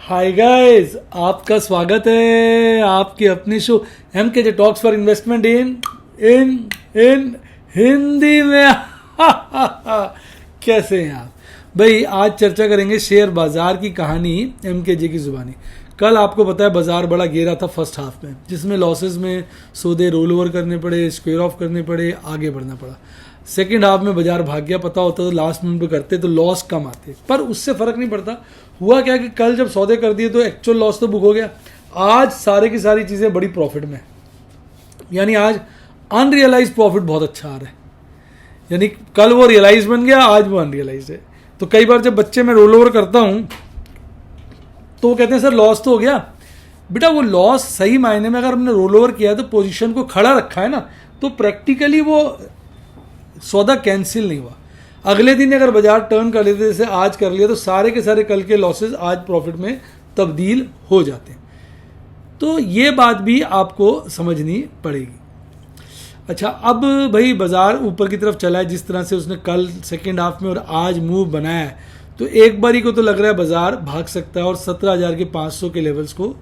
Hi guys, आपका स्वागत है आपकी अपनी show MKJ talks for investment in in in Hindi में। कैसे हैं आप भाई? आज चर्चा करेंगे शेयर बाजार की कहानी MKJ की जुबानी। कल आपको पता है बाजार बड़ा गिरा था फर्स्ट हाफ में, जिसमें लॉसेस में सौदे रोल ओवर करने पड़े, स्क्वेयर ऑफ करने पड़े, आगे बढ़ना पड़ा। सेकेंड हाफ में बाजार भाग गया। पता होता तो लास्ट मिनट पे करते तो लॉस कम आते, पर उससे फर्क नहीं पड़ता। हुआ क्या कि कल जब सौदे कर दिए तो एक्चुअल लॉस तो बुक हो गया। आज सारे की सारी चीज़ें बड़ी प्रॉफिट में, यानी आज अनरियलाइज प्रॉफिट बहुत अच्छा आ रहा है। यानी कल वो रियलाइज बन गया, आज वो अनरियलाइज है। तो कई बार जब बच्चे में रोल ओवर करता हूँ तो वो कहते हैं सर लॉस तो हो गया। बेटा वो लॉस सही मायने में अगर हमने रोल ओवर किया है तो पोजीशन को खड़ा रखा है ना, तो प्रैक्टिकली वो सौदा कैंसिल नहीं हुआ। अगले दिन अगर बाजार टर्न कर लेते जैसे आज कर लिया तो सारे के सारे कल के लॉसेस आज प्रॉफिट में तब्दील हो जाते हैं। तो ये बात भी आपको समझनी पड़ेगी। अच्छा, अब भाई बाजार ऊपर की तरफ चला है जिस तरह से उसने कल सेकेंड हाफ में और आज मूव बनाया है, तो एक बारी को तो लग रहा है बाजार भाग सकता है और 17,500 के लेवल्स को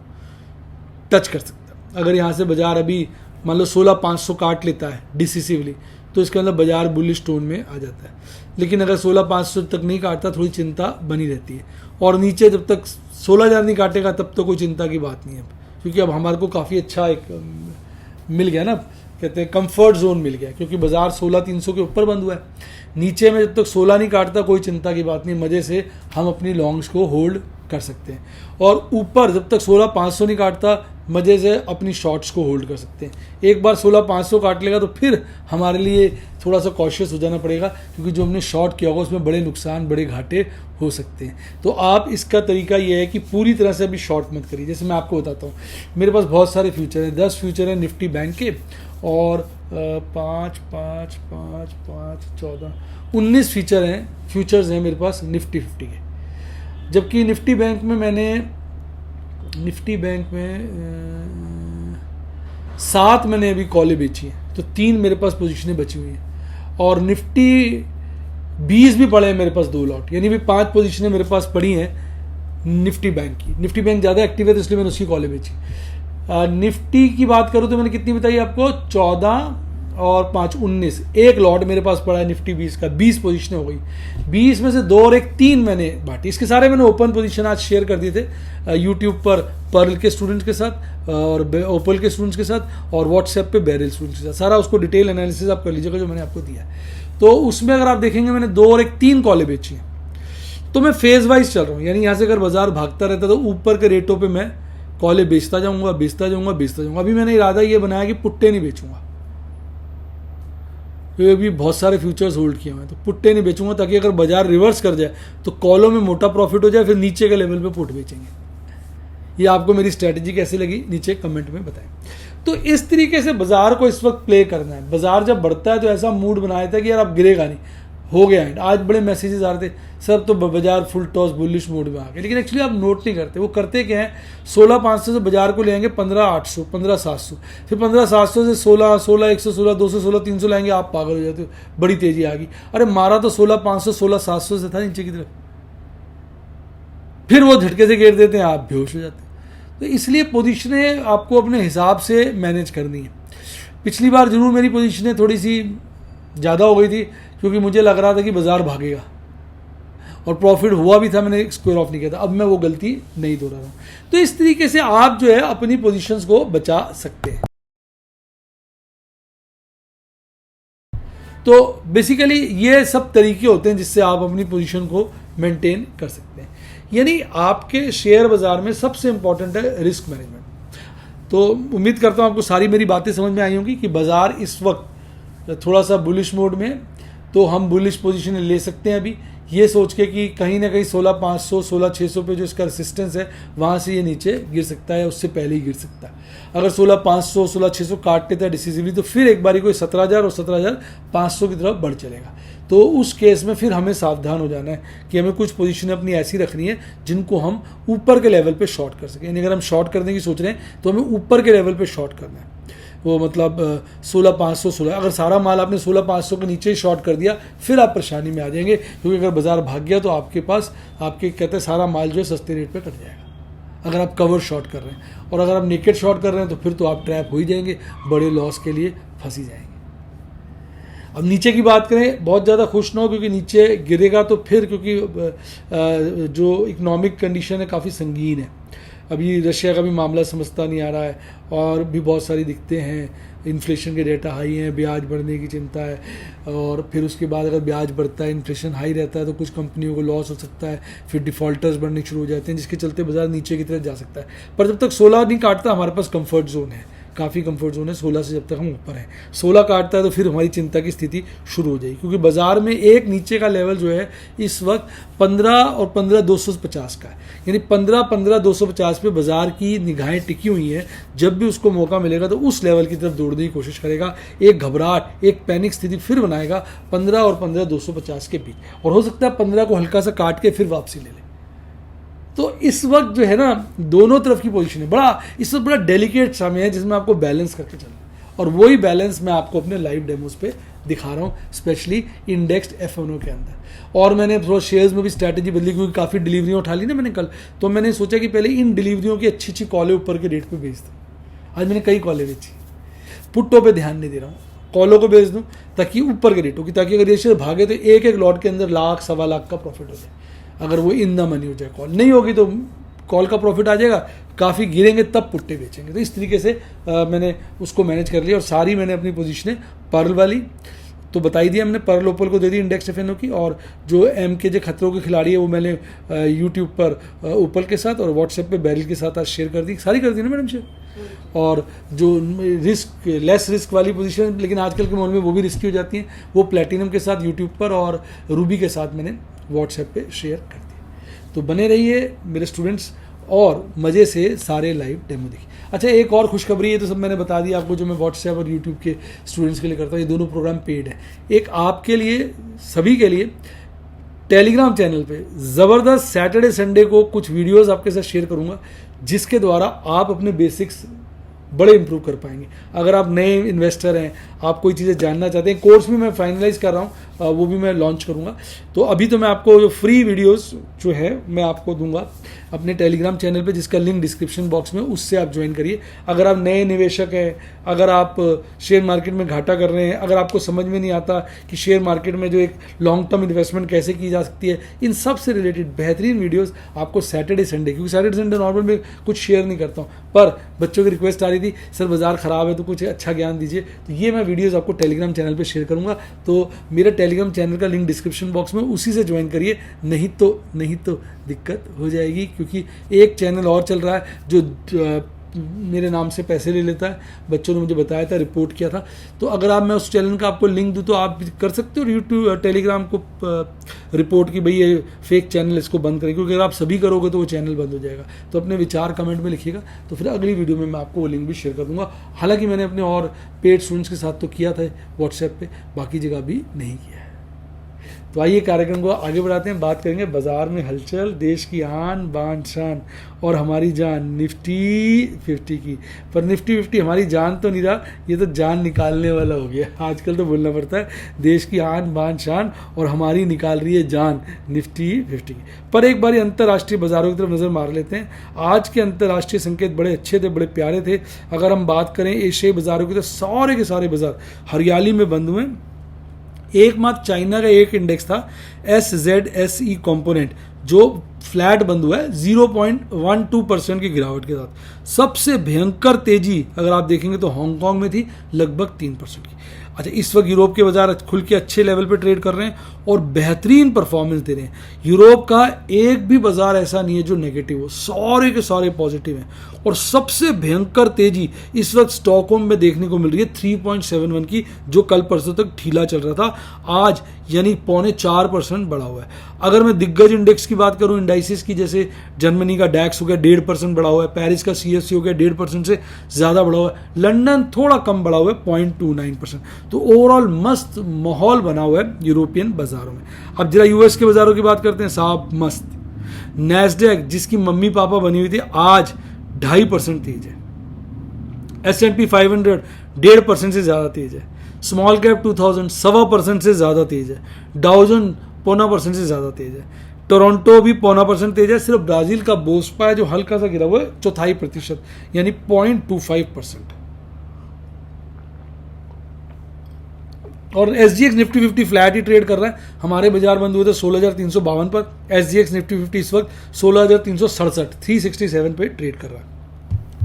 टच कर सकता है। अगर यहाँ से बाजार अभी मान लो 16,500 काट लेता है डिसिसिवली, तो इसके अंदर बाजार बुलिश टोन में आ जाता है। लेकिन अगर 16,500 तक नहीं काटता थोड़ी चिंता बनी रहती है, और नीचे जब तक 16,000 नहीं काटेगा तब तो कोई चिंता की बात नहीं है, क्योंकि अब हमारे को काफ़ी अच्छा एक मिल गया ना, कहते हैं कंफर्ट जोन मिल गया, क्योंकि बाजार 16,300 के ऊपर बंद हुआ है। नीचे में जब तक 16 नहीं काटता कोई चिंता की बात नहीं, मज़े से हम अपनी लॉन्ग्स को होल्ड कर सकते हैं। और ऊपर जब तक 16,500 नहीं काटता मज़े से अपनी शॉर्ट्स को होल्ड कर सकते हैं। एक बार 16,500 काट लेगा तो फिर हमारे लिए थोड़ा सा कॉशियस हो जाना पड़ेगा, क्योंकि जो हमने शॉर्ट किया होगा उसमें बड़े नुकसान, बड़े घाटे हो सकते हैं। तो आप इसका तरीका ये है कि पूरी तरह से अभी शॉर्ट मत करिए। जैसे मैं आपको बताता हूँ, मेरे पास बहुत सारे फ्यूचर हैं, 10 फ्यूचर हैं निफ्टी बैंक के, और 5, 5, 5, 5, 14, 19 फ्यूचर्स हैं मेरे पास निफ्टी 50 के। जबकि निफ्टी बैंक में 7 मैंने अभी कॉलें बेची हैं, तो 3 मेरे पास पोजीशनें बची हुई हैं। और निफ्टी 20 भी पड़े हैं मेरे पास 2 लॉट, यानी भी 5 पोजीशनें मेरे पास पड़ी हैं निफ्टी बैंक की। निफ्टी बैंक ज़्यादा एक्टिव है तो इसलिए मैंने उसकी कॉलें बेची। निफ्टी की बात करूँ तो मैंने कितनी बताई आपको, 14 और 5, 19। एक लॉट मेरे पास पड़ा है निफ्टी 20 का, 20 पोजीशनें हो गई। 20 में से 2 और 1 3 मैंने बांटी। इसके सारे मैंने ओपन पोजीशन आज शेयर कर दिए थे यूट्यूब पर पर्ल के स्टूडेंट्स के साथ और ओपल के स्टूडेंट्स के साथ, और व्हाट्सएप पे बेरिल स्टूडेंट्स के साथ। सारा उसको डिटेल एनालिसिस आप कर लीजिएगा जो मैंने आपको दिया है। तो उसमें अगर आप देखेंगे मैंने 2 और 1 3 कॉलें बेची हैं। तो मैं फेज वाइज चल रहा हूँ, यानी यहाँ से अगर बाजार भागता रहता तो ऊपर के रेटों पर मैं कॉलें बेचता जाऊँगा। अभी मैंने इरादा ये बनाया कि पुट्टे नहीं बेचूंगा, क्योंकि अभी बहुत सारे फ्यूचर्स होल्ड किए हुए हैं, तो पुट्टे नहीं बेचूंगा, ताकि अगर बाजार रिवर्स कर जाए तो कॉलों में मोटा प्रॉफिट हो जाए, फिर नीचे के लेवल पे पुट बेचेंगे। ये आपको मेरी स्ट्रैटेजी कैसी लगी नीचे कमेंट में बताएं। तो इस तरीके से बाजार को इस वक्त प्ले करना है। बाजार जब बढ़ता है तो ऐसा मूड बनाया था कि यार अब गिरेगा नहीं, हो गया एंड। आज बड़े मैसेजेस आ रहे थे, सर तो बाजार फुल टॉस बुलिश मोड में आ गए, लेकिन एक्चुअली आप नोट नहीं करते। वो करते क्या है, 16,500 से बाजार को ले आएंगे 15,800, 15,700, फिर 15,700 से 16, 16,116, 216, 300 लाएंगे, आप पागल हो जाते हो, बड़ी तेजी आ गई। अरे मारा तो 16,500, 16,700 से था नीचे की तरफ, फिर वो झटके से गिर देते हैं, आप बेहोश हो जाते हैं। तो इसलिए पोजीशनें आपको अपने हिसाब से मैनेज करनी है। पिछली बार जरूर मेरी पोजीशनें थोड़ी सी ज़्यादा हो गई थी, क्योंकि मुझे लग रहा था कि बाजार भागेगा और प्रॉफिट हुआ भी था, मैंने स्क्वायर ऑफ नहीं किया था। अब मैं वो गलती नहीं दोहरा रहा हूँ। तो इस तरीके से आप जो है अपनी पोजीशंस को बचा सकते हैं। तो बेसिकली ये सब तरीके होते हैं जिससे आप अपनी पोजीशन को मेंटेन कर सकते हैं। यानी आपके शेयर बाजार में सबसे इंपॉर्टेंट है रिस्क मैनेजमेंट। तो उम्मीद करता हूँ आपको सारी मेरी बातें समझ में आई होंगी कि बाजार इस वक्त थोड़ा सा बुलिश मोड में है, तो हम बुलिश पोजीशन ले सकते हैं अभी, ये सोच के कि कहीं ना कहीं 16,500, 16,600 पे जो इसका रेसिस्टेंस है वहाँ से ये नीचे गिर सकता है, उससे पहले ही गिर सकता है। अगर 16,500, 16,600 काट लेता है डिसिसिवली, तो फिर एक बारी कोई 17,000 और 17,500 की तरफ बढ़ चलेगा। तो उस केस में फिर हमें सावधान हो जाना है कि हमें कुछ पोजीशनें अपनी ऐसी रखनी है जिनको हम ऊपर के लेवल पे शॉर्ट कर सकें। यानी अगर हम शॉर्ट करने की सोच रहे हैं तो हमें ऊपर के लेवल पे शॉर्ट करना है। वो मतलब 16,516, अगर सारा माल आपने 16,500 के नीचे ही शॉर्ट कर दिया फिर आप परेशानी में आ जाएंगे, क्योंकि अगर बाजार भाग गया तो आपके पास आपके कहते हैं सारा माल जो है सस्ते रेट पे कट जाएगा। अगर आप कवर शॉर्ट कर रहे हैं, और अगर आप नेकेड शॉर्ट कर रहे हैं तो फिर तो आप ट्रैप हो ही जाएंगे, बड़े लॉस के लिए फंस ही जाएंगे। अब नीचे की बात करें, बहुत ज़्यादा खुश ना हो, क्योंकि नीचे गिरेगा तो फिर, क्योंकि जो इकोनॉमिक कंडीशन है काफ़ी संगीन है। अभी रशिया का भी मामला समझता नहीं आ रहा है, और भी बहुत सारी दिक्कतें हैं, इन्फ्लेशन के डेटा हाई हैं, ब्याज बढ़ने की चिंता है, और फिर उसके बाद अगर ब्याज बढ़ता है, इन्फ्लेशन हाई रहता है, तो कुछ कंपनियों को लॉस हो सकता है, फिर डिफ़ॉल्टर्स बढ़ने शुरू हो जाते हैं, जिसके चलते बाजार नीचे की तरफ जा सकता है। पर जब तक 16 नहीं काटता, हमारे पास कंफर्ट जोन है, काफ़ी कंफर्ट जोन है 16 से। जब तक हम ऊपर हैं, 16 काटता है तो फिर हमारी चिंता की स्थिति शुरू हो जाएगी, क्योंकि बाजार में एक नीचे का लेवल जो है इस वक्त 15 और 15,250 का है, यानी 15,250 पे बाजार की निगाहें टिकी हुई हैं। जब भी उसको मौका मिलेगा तो उस लेवल की तरफ दौड़ने की कोशिश करेगा, एक घबराहट, एक पैनिक स्थिति फिर बनाएगा 15 और 15,250 के बीच, और हो सकता है 15 को हल्का सा काट के फिर वापसी ले ले। तो इस वक्त जो है ना, दोनों तरफ की पोजीशन है, इस वक्त बड़ा डेलिकेट समय है, जिसमें आपको बैलेंस करके चलना है, और वही बैलेंस मैं आपको अपने लाइव डेमोज पे दिखा रहा हूँ, स्पेशली इंडेक्स्ड एफएनओ के अंदर। और मैंने थोड़ा शेयर्स में भी स्ट्रैटेजी बदली, क्योंकि काफ़ी डिलीवरियाँ उठा ली ना मैंने कल, तो मैंने सोचा कि पहले इन डिलीवरियों की अच्छी अच्छी कॉलें ऊपर के रेट पर बेच दूँ। आज मैंने कई कॉलें बेची, पुट्टों पर ध्यान नहीं दे रहा हूँ, कॉलों को बेच दूँ ताकि ऊपर के रेट हो, ताकि अगर ये शेयर भागे तो एक एक लॉट के अंदर लाख सवा लाख का प्रॉफिट हो जाए, अगर वो इन द मनी हो जाए। कॉल नहीं होगी तो कॉल का प्रॉफिट आ जाएगा, काफ़ी गिरेंगे तब पुट्टे बेचेंगे। तो इस तरीके से मैंने उसको मैनेज कर लिया, और सारी मैंने अपनी पोजीशनें पर्ल वाली तो बताई दी, हमने पर्ल ओपल को दे दी इंडेक्स एफएनओ की, और जो MKJ खतरों के खिलाड़ी है वो मैंने यूट्यूब पर ओपल के साथ और व्हाट्सएप पे बैरल के साथ आज शेयर कर दी, सारी कर दी ना मैडम शेयर। और जो लेस रिस्क वाली पोजीशन, लेकिन आजकल के माहौल में वो भी रिस्की हो जाती हैं, वो प्लेटिनम के साथ यूट्यूब पर और रूबी के साथ मैंने व्हाट्सएप पे शेयर कर दिया। तो बने रहिए मेरे स्टूडेंट्स, और मज़े से सारे लाइव डेमो देखिए। अच्छा, एक और खुशखबरी है, तो सब मैंने बता दिया आपको, जो मैं व्हाट्सएप और यूट्यूब के स्टूडेंट्स के लिए करता हूँ, ये दोनों प्रोग्राम पेड है। एक आपके लिए, सभी के लिए, टेलीग्राम चैनल पे ज़बरदस्त सैटरडे संडे को कुछ वीडियोस आपके साथ शेयर करूँगा, जिसके द्वारा आप अपने बेसिक्स बड़े इंप्रूव कर पाएंगे। अगर आप नए इन्वेस्टर हैं, आप कोई चीज़ें जानना चाहते हैं, कोर्स भी मैं फाइनलाइज कर रहा हूँ, वो भी मैं लॉन्च करूँगा। तो अभी तो मैं आपको जो फ्री वीडियोस जो है मैं आपको दूंगा अपने टेलीग्राम चैनल पे, जिसका लिंक डिस्क्रिप्शन बॉक्स में, उससे आप ज्वाइन करिए। अगर आप नए निवेशक हैं, अगर आप शेयर मार्केट में घाटा कर रहे हैं, अगर आपको समझ में नहीं आता कि शेयर मार्केट में जो एक लॉन्ग टर्म इन्वेस्टमेंट कैसे की जा सकती है, इन सब से रिलेटेड बेहतरीन वीडियोस आपको सैटरडे संडे, क्योंकि सैटरडे संडे नॉर्मल में कुछ शेयर नहीं करता हूँ, पर बच्चों की रिक्वेस्ट आ रही थी, सर बाजार ख़राब है तो कुछ अच्छा ज्ञान दीजिए, तो ये मैं वीडियोज़ आपको टेलीग्राम चैनल पर शेयर करूँगा। तो मेरा टेलीग्राम चैनल का लिंक डिस्क्रिप्शन बॉक्स में, उसी से ज्वाइन करिए, नहीं तो दिक्कत हो जाएगी, क्योंकि एक चैनल और चल रहा है जो मेरे नाम से पैसे ले लेता है, बच्चों ने मुझे बताया था, रिपोर्ट किया था। तो अगर आप, मैं उस चैनल का आपको लिंक दूँ तो आप कर सकते हो यूट्यूब टेलीग्राम को रिपोर्ट की भाई ये फेक चैनल, इसको बंद करें, क्योंकि अगर आप सभी करोगे तो वो चैनल बंद हो जाएगा। तो अपने विचार कमेंट में लिखिएगा, तो फिर अगली वीडियो में मैं आपको वो लिंक भी शेयर कर दूंगा। हालांकि मैंने अपने और पेड स्टूडेंट्स के साथ तो किया था व्हाट्सएप पे, बाकी जगह भी नहीं किया है। तो आइए कार्यक्रम को आगे बढ़ाते हैं, बात करेंगे बाजार में हलचल, देश की आन बान शान और हमारी जान निफ्टी 50 की। पर निफ्टी 50 हमारी जान तो नहीं रहा, ये तो जान निकालने वाला हो गया। आजकल तो बोलना पड़ता है देश की आन बान शान और हमारी निकाल रही है जान निफ्टी 50 की। पर एक बार अंतर्राष्ट्रीय बाजारों की तरफ नज़र मार लेते हैं। आज के अंतर्राष्ट्रीय संकेत बड़े अच्छे थे, बड़े प्यारे थे। अगर हम बात करें एशियाई बाजारों की तो सारे के सारे बाजार हरियाली में बंद हुए। एकमात्र चाइना का एक इंडेक्स था SZSE कंपोनेंट, जो फ्लैट बंद हुआ है 0.12% की गिरावट के साथ। सबसे भयंकर तेजी अगर आप देखेंगे तो हांगकांग में थी, लगभग 3% की। अच्छा, इस वक्त यूरोप के बाजार खुल के अच्छे लेवल पे ट्रेड कर रहे हैं और बेहतरीन परफॉर्मेंस दे रहे हैं। यूरोप का एक भी बाजार ऐसा नहीं है जो नेगेटिव हो, सारे के सारे पॉजिटिव हैं। और सबसे भयंकर तेजी इस वक्त स्टॉकहोम में देखने को मिल रही है 3.71 की, जो कल परसों तक ढीला चल रहा था, आज यानी 4.25% बढ़ा हुआ है। अगर मैं दिग्गज इंडेक्स की बात करूं, इंडाइसिस की, जैसे जर्मनी का डैक्स हो गया 1.5% बढ़ा हुआ है, पेरिस का CSC हो गया 1.5% से ज़्यादा बढ़ा हुआ है, लंदन थोड़ा कम बढ़ा हुआ है 0.29%। तो ओवरऑल मस्त माहौल बना हुआ है यूरोपियन बाजारों में। अब जरा US के बाजारों की बात करते हैं, साहब मस्त। नैस्डैक जिसकी मम्मी पापा बनी हुई थी, आज 2.5% तेज है। S&P 500 1.5% से ज़्यादा तेज है। स्मॉल कैप 2000 1.25% से ज़्यादा तेज है। डाउ जोन 0.25% से ज़्यादा तेज है। टोरंटो भी 0.25% तेज है। सिर्फ ब्राजील का बोस्पा है जो हल्का सा गिरा हुआ है 0.25% यानी 0.25%। और SGX निफ्टी 50 फ्लैट ही ट्रेड कर रहा है। हमारे बाजार बंद हुए थे 16,352 पर। SGX निफ्टी 50 इस वक्त 16,367 367 पे ट्रेड कर रहा है।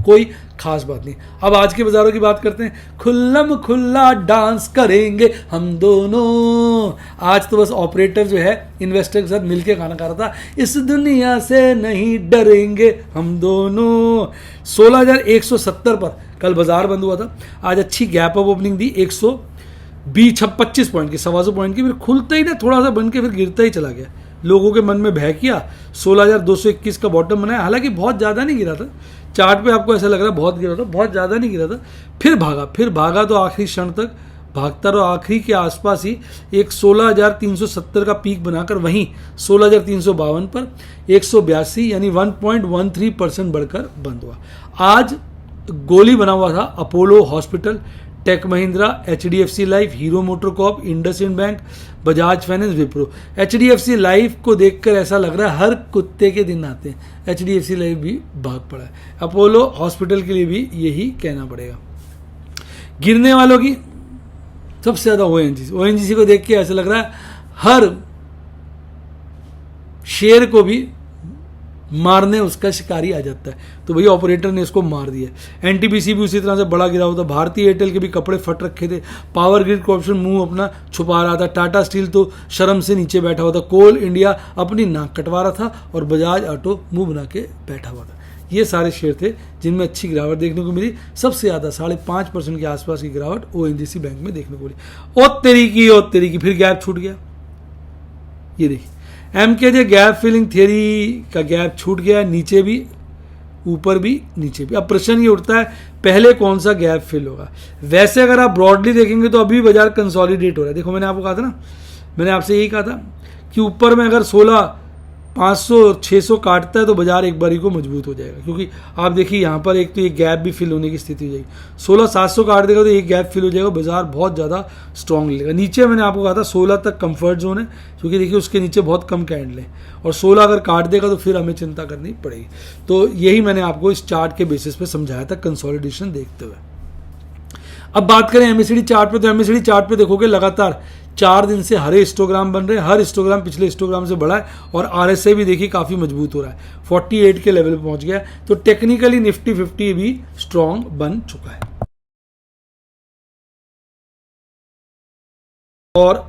कोई खास बात नहीं। अब आज के बाजारों की बात करते हैं। खुल्लम खुल्ला डांस करेंगे हम दोनों। आज तो बस ऑपरेटर जो है इन्वेस्टर के साथ मिलके खाना खा रहा था। इस दुनिया से नहीं डरेंगे हम दोनों। 16,170 पर कल बाजार बंद हुआ था। आज अच्छी गैप अप ओपनिंग दी 125 पॉइंट की, 125 पॉइंट की। फिर खुलते ही ना थोड़ा सा बन के फिर गिरता ही चला गया। लोगों के मन में भय किया। 16,221 का बॉटम बनाया। हालांकि बहुत ज़्यादा नहीं गिरा था। चार्ट पे आपको ऐसा लग रहा है बहुत गिरा था, बहुत ज़्यादा नहीं गिरा था। फिर भागा तो आखिरी क्षण तक भागता रहा। आखिरी के आसपास ही एक 16,370 का पीक बनाकर वहीं 16,352 पर 182 यानी 1.13% बढ़कर बंद हुआ। आज गोली बना हुआ था Apollo hospital, tech Mahindra, HDFC life, hero MotoCorp, IndusInd bank, Bajaj finance, Wipro. HDFC life को देखकर ऐसा लग रहा है हर कुत्ते के दिन आते हैं। HDFC लाइफ भी भाग पड़ा है। अपोलो हॉस्पिटल के लिए भी यही कहना पड़ेगा। गिरने वालों की सबसे ज्यादा ONGC को देख के ऐसा लग रहा है हर शेयर को भी मारने उसका शिकारी आ जाता है। तो भैया ऑपरेटर ने इसको मार दिया। NTPC भी उसी तरह से बड़ा गिरा हुआ था। भारतीय एयरटेल के भी कपड़े फट रखे थे। पावर ग्रिड कॉर्पोरेशन मुंह अपना छुपा रहा था। टाटा स्टील तो शर्म से नीचे बैठा हुआ था। कोल इंडिया अपनी नाक कटवा रहा था और बजाज ऑटो मुंह बना के बैठा हुआ था। ये सारे शेयर थे जिनमें अच्छी गिरावट देखने को मिली। सबसे ज़्यादा 5.5% के आसपास की गिरावट ONGC बैंक में देखने को मिली। ओ तेरी की फिर गैप छूट गया। ये देखिए MKJ गैप फिलिंग थियरी का गैप छूट गया, नीचे भी ऊपर भी नीचे भी। अब प्रश्न ये उठता है पहले कौन सा गैप फिल होगा। वैसे अगर आप ब्रॉडली देखेंगे तो अभी बाजार कंसोलिडेट हो रहा है। देखो मैंने आपको कहा था ना, मैंने आपसे यही कहा था कि ऊपर में अगर 16,500 600 काटता है तो बाजार एक बारी को मजबूत हो जाएगा। क्योंकि आप देखिए यहाँ पर एक तो ये गैप भी फिल होने की स्थिति हो जाएगी। 16,700 काट देगा तो एक गैप फिल हो जाएगा, बाजार बहुत ज़्यादा स्ट्रॉन्ग लेगा। नीचे मैंने आपको कहा था 16 तक कंफर्ट जोन है, क्योंकि देखिए उसके नीचे बहुत कम कैंडल है और 16 अगर काट देगा तो फिर हमें चिंता करनी पड़ेगी। तो यही मैंने आपको इस चार्ट के बेसिस पे समझाया था कंसोलिडेशन देखते हुए। अब बात करें MACD चार्ट पे, तो MACD चार्ट पे देखोगे लगातार 4 दिन से हरे हिस्टोग्राम बन रहे हैं। हर हिस्टोग्राम पिछले हिस्टोग्राम से बड़ा है और RSI भी देखिए काफी मजबूत हो रहा है, 48 के लेवल पे पहुंच गया है। तो टेक्निकली निफ्टी 50 भी स्ट्रॉन्ग बन चुका है। और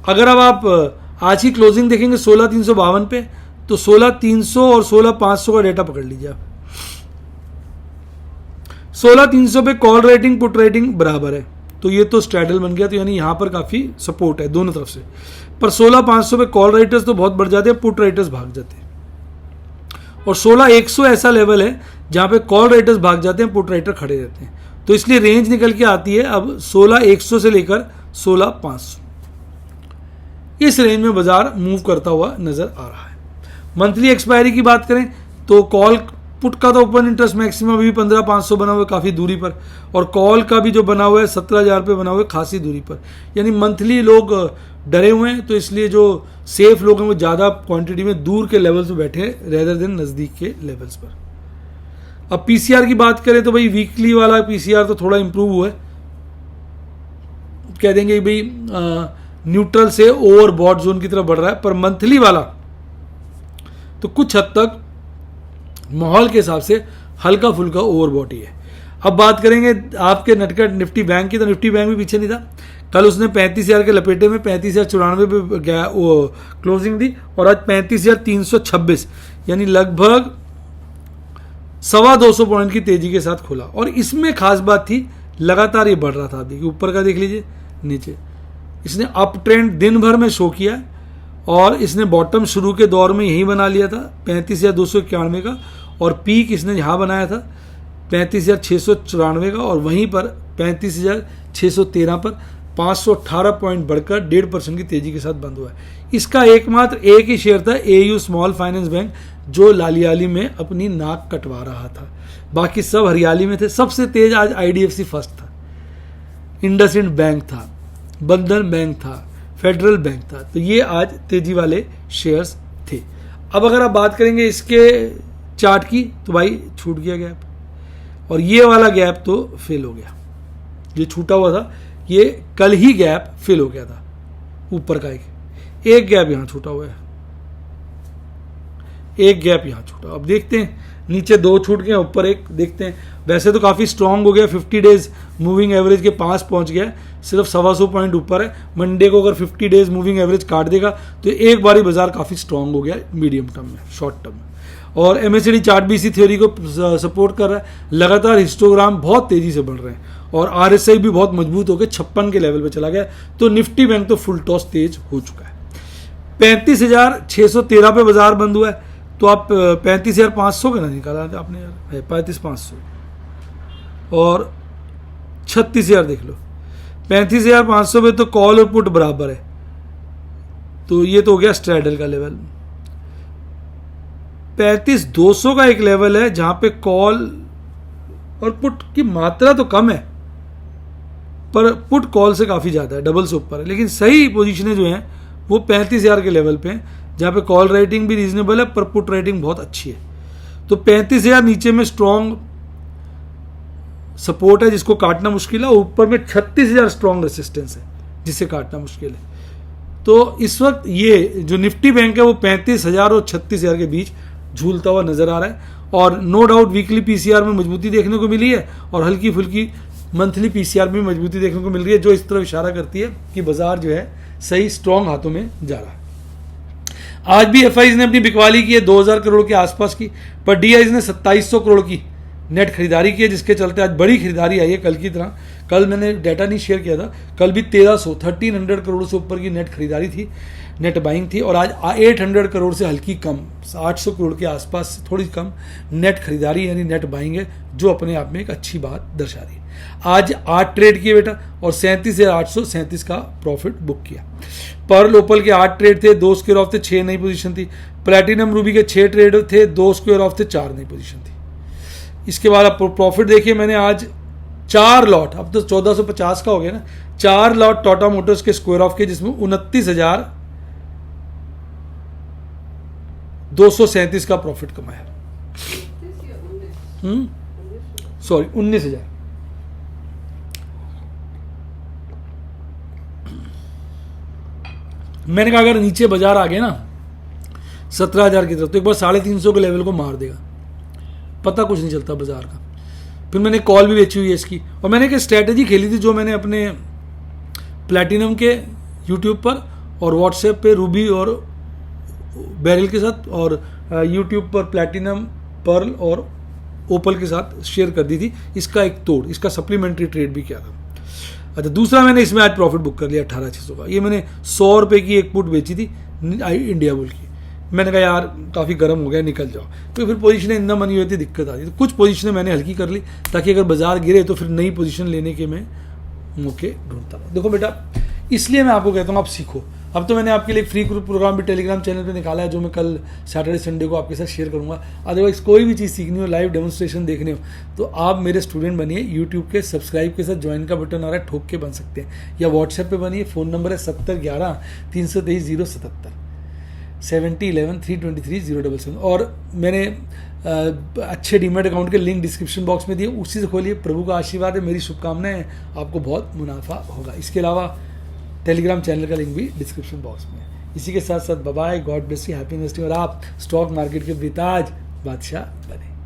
अगर अब आप आज की क्लोजिंग देखेंगे 16,352 पे, तो 16,300 और 16,500 का डेटा पकड़ लीजिए आप। 16,300 पे कॉल रेटिंग पुट रेटिंग बराबर है, तो ये तो स्ट्रैडल बन गया। तो यानी यहां पर काफी सपोर्ट है दोनों तरफ से। पर 16,500 पे कॉल राइटर्स तो बहुत बढ़ जाते हैं, पुट राइटर्स भाग जाते हैं। और 16,100 ऐसा लेवल है जहां पे कॉल राइटर्स भाग जाते हैं, पुट राइटर खड़े रहते हैं। तो इसलिए रेंज निकल के आती है अब 16,100 से लेकर 16,500। इस रेंज में बाजार मूव करता हुआ नजर आ रहा है। मंथली एक्सपायरी की बात करें तो कॉल पुट का तो ओपन इंटरेस्ट मैक्सिमम अभी 15,500 बना हुआ है काफ़ी दूरी पर, और कॉल का भी जो बना हुआ है 17,000 पे बना हुआ है खासी दूरी पर। यानी मंथली लोग डरे हुए हैं, तो इसलिए जो सेफ लोग हैं वो ज़्यादा क्वांटिटी में दूर के लेवल्स पे बैठे हैं रेदर देन नज़दीक के लेवल्स पर। अब पीसीआर की बात करें तो भाई वीकली वाला पीसीआर तो थोड़ा इंप्रूव हुआ है, कह देंगे भाई न्यूट्रल से ओवर बॉट जोन की तरफ बढ़ रहा है। पर मंथली वाला तो कुछ हद तक माहौल के हिसाब से हल्का फुल्का ओवरबॉट ही है। अब बात करेंगे आपके नटखट निफ्टी बैंक की, तो निफ्टी बैंक भी पीछे नहीं था। कल उसने 35,000 के लपेटे में 35,094 पे गया वो क्लोजिंग दी, और आज 35,326 यानी लगभग 225 पॉइंट की तेजी के साथ खुला। और इसमें खास बात थी लगातार ये बढ़ रहा था। देखिए ऊपर का देख लीजिए, नीचे इसने अप ट्रेंड दिन भर में शो किया, और इसने बॉटम शुरू के दौर में यही बना लिया था 35,291 का, और पीक इसने यहाँ बनाया था 35,694 का, और वहीं पर 35,613 पर 518 पॉइंट बढ़कर 1.5% की तेजी के साथ बंद हुआ है। इसका एकमात्र एक ही शेयर था AU स्मॉल फाइनेंस बैंक, जो लालियाली में अपनी नाक कटवा रहा था। बाकी सब हरियाली में थे। सबसे तेज आज IDFC फर्स्ट था, इंडसइंड बैंक था, बंधन बैंक था, फेडरल बैंक था। तो ये आज तेजी वाले शेयर्स थे। अब अगर आप बात करेंगे इसके चार्ट की तो भाई छूट गया गैप, और ये वाला गैप तो फेल हो गया, ये छूटा हुआ था, ये कल ही गैप फेल हो गया था ऊपर का। एक गैप यहां छूटा हुआ है, एक गैप यहां छूटा। अब देखते हैं, नीचे 2 छूट गए, ऊपर एक देखते हैं। वैसे तो काफ़ी स्ट्रांग हो गया, 50 डेज मूविंग एवरेज के पास पहुंच गया, सिर्फ 125 पॉइंट ऊपर है। मंडे को अगर 50 डेज मूविंग एवरेज काट देगा तो एक बारी बाजार काफ़ी स्ट्रांग हो गया मीडियम टर्म में, शॉर्ट टर्म में। और MACD चार्ट भी इसी थ्योरी को सपोर्ट कर रहा है। लगातार हिस्टोग्राम बहुत तेजी से बढ़ रहे हैं, और RSI भी बहुत मजबूत होकर 56 के लेवल पे चला गया। तो निफ्टी बैंक तो फुल टॉस तेज हो चुका है। 35,613 पे बाजार बंद हुआ है, तो आप 35,500 का ना निकाला आपने यार, 35,500 और 36,000 देख लो। 35,500 में तो कॉल और पुट बराबर है, तो ये तो हो गया स्ट्रैडल का लेवल। 35,200 का एक लेवल है जहां पे कॉल और पुट की मात्रा तो कम है, पर पुट कॉल से काफ़ी ज़्यादा है, डबल से ऊपर है। लेकिन सही पोजीशनें जो हैं वो 35,000 के लेवल पे हैं, जहाँ पे कॉल रेटिंग भी रीजनेबल है पर पुट रेटिंग बहुत अच्छी है। तो 35,000 नीचे में स्ट्रॉन्ग सपोर्ट है जिसको काटना मुश्किल है, ऊपर में 36,000 स्ट्रॉन्ग रेसिस्टेंस है जिसे काटना मुश्किल है। तो इस वक्त ये जो निफ्टी बैंक है वो 35,000 और 36,000 के बीच झूलता हुआ नजर आ रहा है। और नो डाउट वीकली PCR में मजबूती देखने को मिली है, और हल्की फुल्की मंथली PCR में मजबूती देखने को मिल रही है, जो इस तरफ इशारा करती है कि बाजार जो है सही स्ट्रॉन्ग हाथों में जा रहा है। आज भी FIs ने अपनी बिकवाली की है 2,000 करोड़ के आसपास की, पर DIs ने 2,700 करोड़ की नेट खरीदारी की है, जिसके चलते आज बड़ी खरीदारी आई है कल की तरह। कल मैंने डाटा नहीं शेयर किया था, कल भी 1300 करोड़ से ऊपर की नेट खरीदारी थी, नेट बाइंग थी। और आज 800 करोड़ से हल्की कम, 800 करोड़ के आसपास थोड़ी कम नेट खरीदारी यानी नेट बाइंग है, जो अपने आप में एक अच्छी बात दर्शा रही है। आज 8 ट्रेड किए बेटा, और 37,837 का प्रॉफिट बुक किया। पर्ल ओपल के 8 ट्रेड थे, 2 स्क्वायर ऑफ थे, 6 नई पोजीशन थी। प्लैटिनम रूबी के 6 ट्रेड थे, 2 स्क्वायर ऑफ थे, 4 नई पोजीशन थी। इसके बाद आप प्रॉफिट देखिए, मैंने आज 4 लॉट, अब तो 1450 का हो गया ना, 4 लॉट टाटा मोटर्स के स्क्वायर ऑफ के, जिसमें 29,237 का प्रॉफिट कमाया। सॉरी 19,000। मैंने कहा अगर नीचे बाजार आ गया ना 17,000 की तरफ, तो एक बार 350 के लेवल को मार देगा, पता कुछ नहीं चलता बाजार का। फिर मैंने कॉल भी बेची हुई है इसकी, और मैंने एक स्ट्रैटेजी खेली थी जो मैंने अपने प्लैटिनम के यूट्यूब पर और व्हाट्सएप पे रूबी और बैरल के साथ, और यूट्यूब पर प्लैटिनम, पर्ल और ओपल के साथ शेयर कर दी थी। इसका एक तोड़, इसका सप्लीमेंट्री ट्रेड भी किया था। अच्छा, दूसरा मैंने इसमें आज प्रॉफिट बुक कर लिया 18,600 का। ये मैंने 100 रुपये की एक पुट बेची थी इंडिया बुल की। मैंने कहा यार काफ़ी गर्म हो गया, निकल जाओ। तो फिर पोजीशनें इंदा मनी हुई थी, दिक्कत आती। तो कुछ पोजीशनें मैंने हल्की कर ली, ताकि अगर बाजार गिरे तो फिर नई पोजीशन लेने के मैं मौके ढूंढता हूँ। देखो बेटा, इसलिए मैं आपको कहता हूँ आप सीखो। अब तो मैंने आपके लिए एक फ्री प्रोग्राम भी टेलीग्राम चैनल पे निकाला है, जो मैं कल सैटरडे संडे को आपके साथ शेयर करूंगा। अदरवाइज कोई भी चीज़ सीखनी हो, लाइव डेमोन्स्ट्रेशन देखने हो, तो आप मेरे स्टूडेंट बनिए। यूट्यूब के सब्सक्राइब के साथ ज्वाइन का बटन आ रहा है, ठोक के बन सकते हैं, या व्हाट्सएप पे बनिए। फ़ोन नंबर है 7011-323-077, 7011-323-077। और मैंने अच्छे डीमेट अकाउंट के लिंक डिस्क्रिप्शन बॉक्स में दिए, उसी से खोलिए। प्रभु का आशीर्वाद है, मेरी शुभकामनाएं, आपको बहुत मुनाफा होगा। इसके अलावा टेलीग्राम चैनल का लिंक भी डिस्क्रिप्शन बॉक्स में है। इसी के साथ साथ bye, God bless you, happy investing, और आप स्टॉक मार्केट के बेताज बादशाह बने।